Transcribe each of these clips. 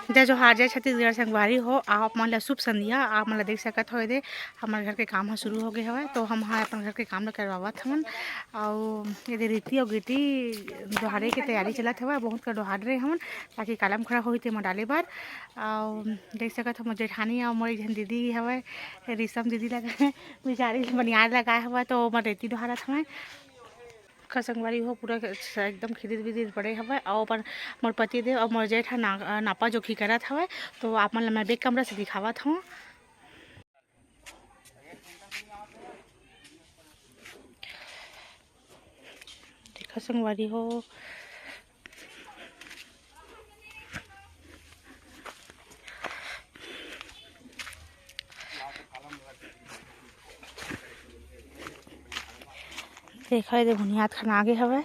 जय जोहार जय छत्तीसगढ़ संगवारी हो। आप मन ला शुभ संध्या। आप मन ला देख सकत हो दे हमारे घर के काम ह शुरू हो गए हवे, तो हम अपन घर के काम ला करवावत हवन। और ये रीति और गिटी दोहारे के तैयारी चलत हवे। बहुत का दोहार रहे हवन ताकि कालम खड़ा होई ते म डाले बार। और देख सकत हो जेठानी और मोरी झन दीदी हवे, रेशम दीदी लगा बेचारी बनियान लगाए हवे, तो म रेती दोहारत हवे। संगवारी हो पूरा एकदम खिदिर बिदिर पड़े हवे। और अपन मोर पति देव और मोर जेठ नापा जोखी करत हवे, तो आप मन ला मैं बैक कैमरा से दिखावत हूँ। देखा संगवारी हो देखा ये बुनियाद खन आगे हवे।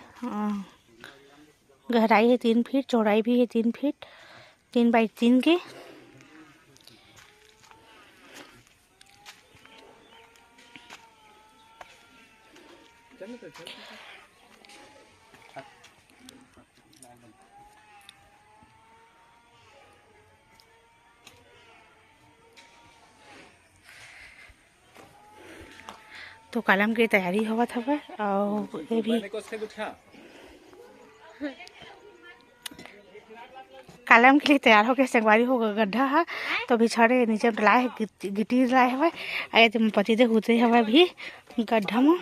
गहराई है 3 फीट, चौड़ाई भी है 3 फीट, 3 बाई 3 के। तो कलम की तैयारी होवत हवे। और ये भी कलम के लिए तैयार हो गए संगवारी हो गड्ढा है, तो अभी छड़े नीचे डलाए गिट्टी डलाए हवे। आए तो पति दे उतरे हवे भी गड्ढा में।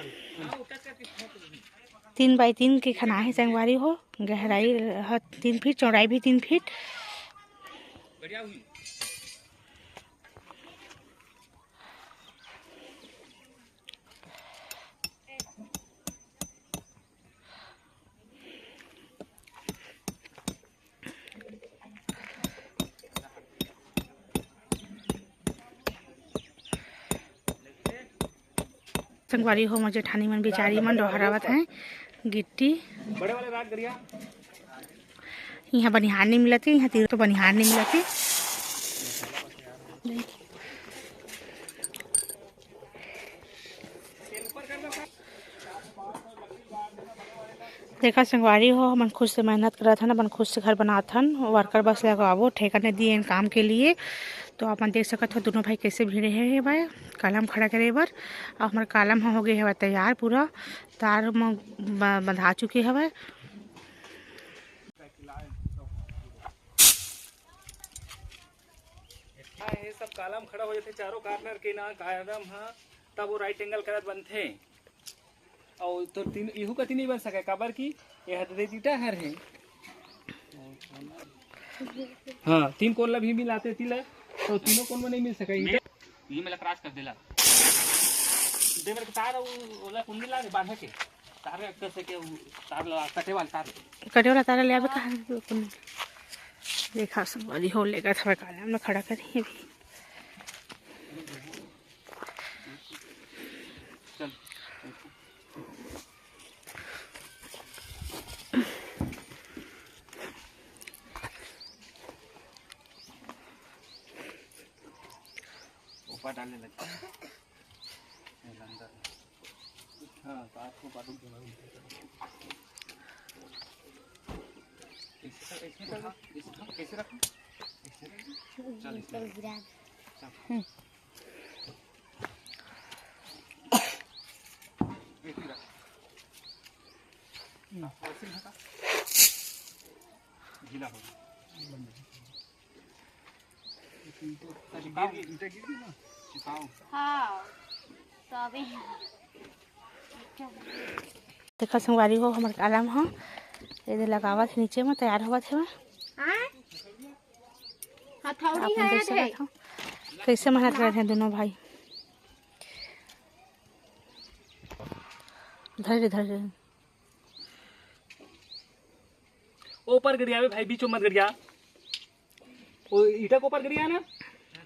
3 बाई 3 के खना है संगवारी हो। गहराई है 3 फीट, चौड़ाई भी 3 फीट। संगवारी हो मुझे ठानी मन बेचारी मन दोहरावत हैं गिट्टी। बड़े वाले रात गरिया यहाँ बनिहार नहीं मिलती, यहाँ तीर तो बनिहार नहीं मिलती। देखा संगवारी हो मन खुद से मेहनत करत हन, अपन खुद से घर बनात हन। वर्कर बस लगावो ठेका ने दिए इन काम के लिए। तो अपन देख सकत हो दोनों भाई कैसे भिड़े है भाई कलम खड़ा करे बर। और हमारे कलम हो गए हवे तैयार, पूरा तार में बंधा चुके हवे। ये सब कॉलम खड़ा हो जाते चारों कार्नर के ना कॉलम हाँ, तब वो राइट एंगल करत बनथे। और तो तीन इहू कति नहीं बन सके काबर की ये हदे दीटा हर है। हाँ 3 कोन ला भी मिलाते तिला, तो तीनों कोन में नहीं मिल सके। ये मेला क्रॉस कर देला दे मेरे तार ओला कुंडी ला बांध के तार कैसे के तार ला कटे वाला तार ले आवे कहां। देखा संगवारी हो लेगा था कलम में खड़ा करी भी। चल ऊपर डालने लगता है अंदर। हाँ तार को पाटू देना कैसे रखो चल गीला हो देखा संगवारी हो हमारे कलम हाँ ये लगावत नीचे में तैयार होवत है। कैसे मेहनत कर रहे हैं दोनों भाई। धैर्य धैर्य ऊपर गिरिया भाई, बीचों मत गिरिया। वो ईटा को ऊपर गिरिया ना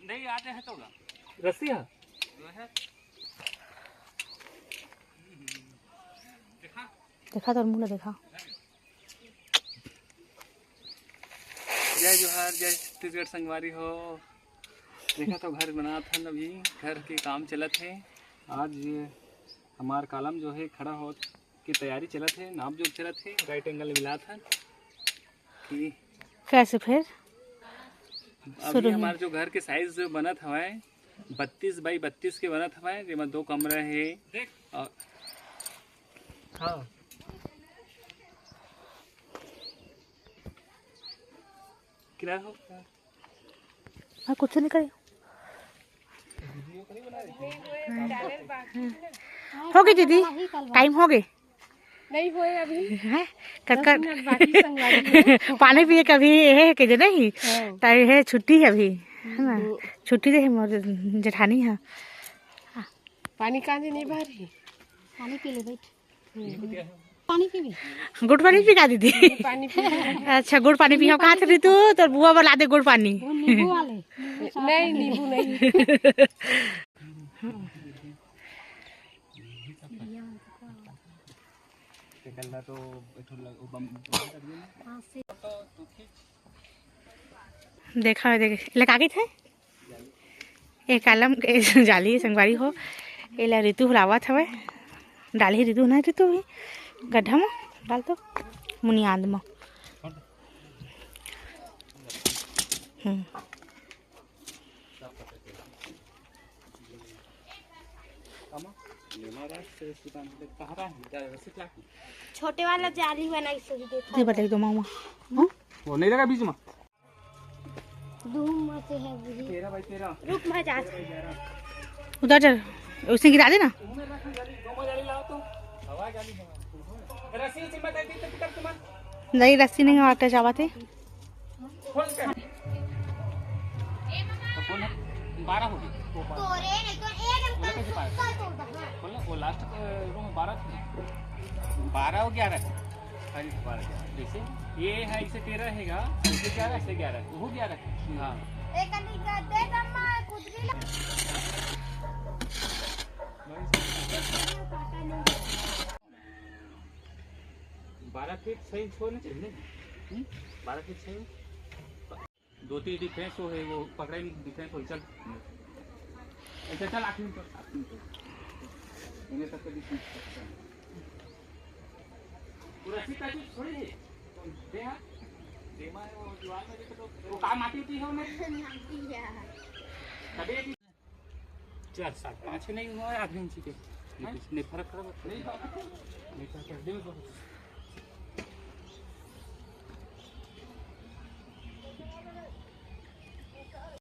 नहीं आते हैं तो रस्सी है। देखा तो मुँह देखा। जय जोहार जय छत्तीसगढ़ संगवारी हो। देखा तो घर बना था अभी, घर के काम चलत है। आज ये हमार कॉलम जो है खड़ा हो की तैयारी चलत है, नाप जोख चलत है, राइट एंगल मिला था कि कैसे फिर अभी हमारे जो घर के साइज जो बनत हवा 32 बाई 32 के बनत हवा, जेमा 2 कमरा है और हाँ किराया हो हाँ कुछ नहीं करे हो गई दीदी, टाइम हो गए नहीं हुए अभी है बाकी संगवारी पानी पिए कभी है के जे नहीं ताई है छुट्टी है अभी है ना, छुट्टी दे मोर जेठानी है। पानी कांदे नहीं भरी पानी पी ले बैठ पानी पी भी गुड़ पानी पी का दीदी पानी पी अच्छा गुड़ पानी पियो कहाँ से तू तो बुआ बना दे गुड़ पानी वो नींबू वाले नहीं नींबू नहीं देखा देख लगा के थे एक कलम जाली संगवारी हो एला ऋतु हलावत हवे डाली ऋतु ना ऋतु भी गड्ढा में डाल दो मुनियाद में छोटे वाला जाली बनाई से देखा दे बताई दो मामा हां वो नहीं लगा बीच में धूम में से है बुरी 13 बाई 13 रुक मैं जा उधर चल उसने गिरा देना नहीं रस्सी नहीं आटे चावा थे 12 हो गई वो लास्ट रूम 12 थी 12 और 11 अरे 12 जैसे ये है इसे 13 हैगा इसे 11 इसे 11 वो 11 हाँ एक अंडी का दे दम्मा कुदरी 12 फीट सही छोड़ना चाहिए 12 फीट सही 2-3 डिफरेंस हो है वो पकड़ा ही डिफरेंस हो चल ऐसा चल 8 मिनट इन्हें तक डिफरेंस पूरा सीधा चीज थोड़ी है दे हां देमा है वो दीवार में देखो तो वो काम आती होती है उन्हें तबे चल 7-5 नहीं हुआ 8 इंच के नहीं फर्क नहीं फर्क दे